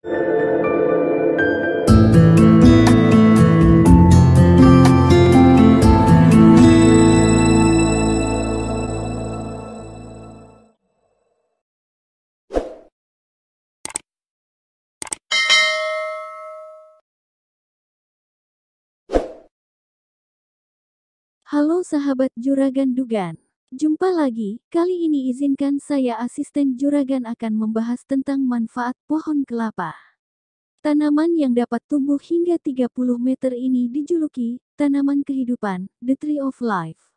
Halo sahabat Juragan Dugan. Jumpa lagi, kali ini izinkan saya asisten Juragan akan membahas tentang manfaat pohon kelapa. Tanaman yang dapat tumbuh hingga 30 meter ini dijuluki tanaman kehidupan, the tree of life.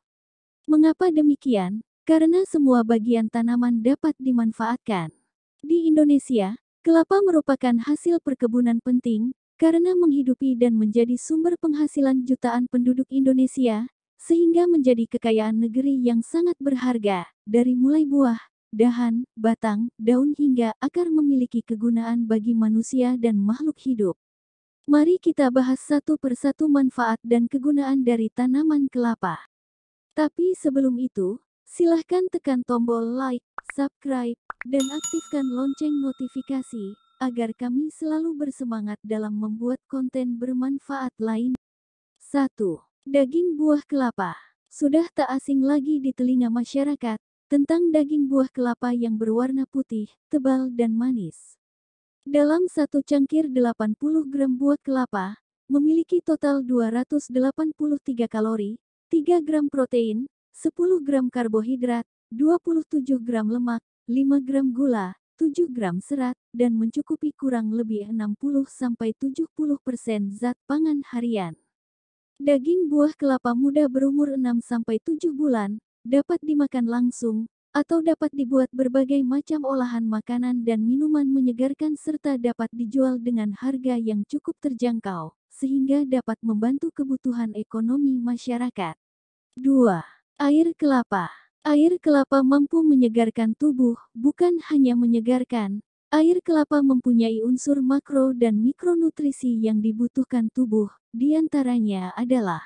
Mengapa demikian? Karena semua bagian tanaman dapat dimanfaatkan. Di Indonesia, kelapa merupakan hasil perkebunan penting karena menghidupi dan menjadi sumber penghasilan jutaan penduduk Indonesia, sehingga menjadi kekayaan negeri yang sangat berharga, dari mulai buah, dahan, batang, daun hingga akar memiliki kegunaan bagi manusia dan makhluk hidup. Mari kita bahas satu persatu manfaat dan kegunaan dari tanaman kelapa. Tapi sebelum itu, silahkan tekan tombol like, subscribe, dan aktifkan lonceng notifikasi, agar kami selalu bersemangat dalam membuat konten bermanfaat lain. 1. Daging buah kelapa. Sudah tak asing lagi di telinga masyarakat, tentang daging buah kelapa yang berwarna putih, tebal dan manis. Dalam satu cangkir 80 gram buah kelapa, memiliki total 283 kalori, 3 gram protein, 10 gram karbohidrat, 27 gram lemak, 5 gram gula, 7 gram serat, dan mencukupi kurang lebih 60-70% zat pangan harian. Daging buah kelapa muda berumur 6-7 bulan, dapat dimakan langsung, atau dapat dibuat berbagai macam olahan makanan dan minuman menyegarkan serta dapat dijual dengan harga yang cukup terjangkau, sehingga dapat membantu kebutuhan ekonomi masyarakat. 2. Air kelapa. Air kelapa mampu menyegarkan tubuh, bukan hanya menyegarkan. Air kelapa mempunyai unsur makro dan mikronutrisi yang dibutuhkan tubuh, diantaranya adalah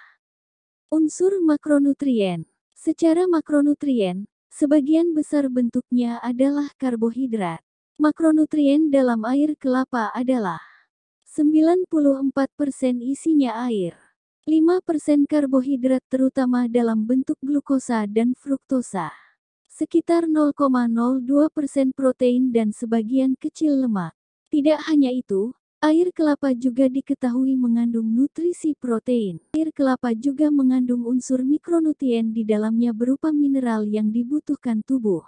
unsur makronutrien. Secara makronutrien, sebagian besar bentuknya adalah karbohidrat. Makronutrien dalam air kelapa adalah 94% isinya air, 5% karbohidrat terutama dalam bentuk glukosa dan fruktosa, sekitar 0,02% protein dan sebagian kecil lemak. Tidak hanya itu, air kelapa juga diketahui mengandung nutrisi protein. Air kelapa juga mengandung unsur mikronutrien di dalamnya berupa mineral yang dibutuhkan tubuh.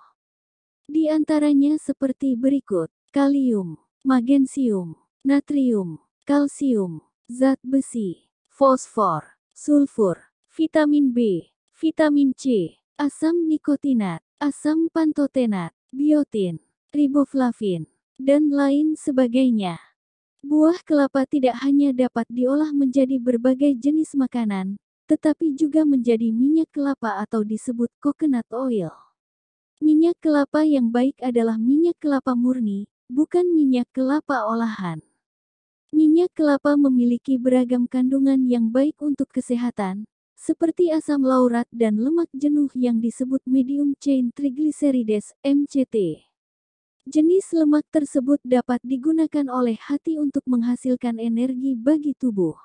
Di antaranya seperti berikut: kalium, magnesium, natrium, kalsium, zat besi, fosfor, sulfur, vitamin B, vitamin C, asam nikotinat, asam pantotenat, biotin, riboflavin, dan lain sebagainya. Buah kelapa tidak hanya dapat diolah menjadi berbagai jenis makanan, tetapi juga menjadi minyak kelapa atau disebut coconut oil. Minyak kelapa yang baik adalah minyak kelapa murni, bukan minyak kelapa olahan. Minyak kelapa memiliki beragam kandungan yang baik untuk kesehatan, seperti asam laurat dan lemak jenuh yang disebut medium chain triglycerides (MCT). Jenis lemak tersebut dapat digunakan oleh hati untuk menghasilkan energi bagi tubuh.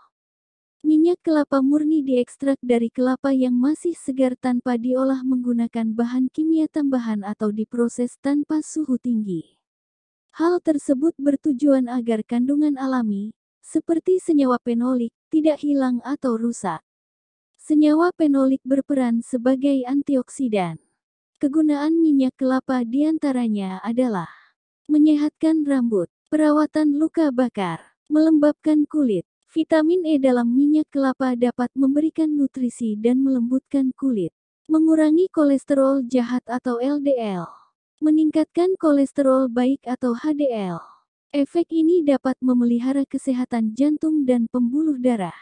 Minyak kelapa murni diekstrak dari kelapa yang masih segar tanpa diolah menggunakan bahan kimia tambahan atau diproses tanpa suhu tinggi. Hal tersebut bertujuan agar kandungan alami, seperti senyawa fenolik, tidak hilang atau rusak. Senyawa fenolik berperan sebagai antioksidan. Kegunaan minyak kelapa diantaranya adalah menyehatkan rambut, perawatan luka bakar, melembabkan kulit. Vitamin E dalam minyak kelapa dapat memberikan nutrisi dan melembutkan kulit, mengurangi kolesterol jahat atau LDL, meningkatkan kolesterol baik atau HDL. Efek ini dapat memelihara kesehatan jantung dan pembuluh darah.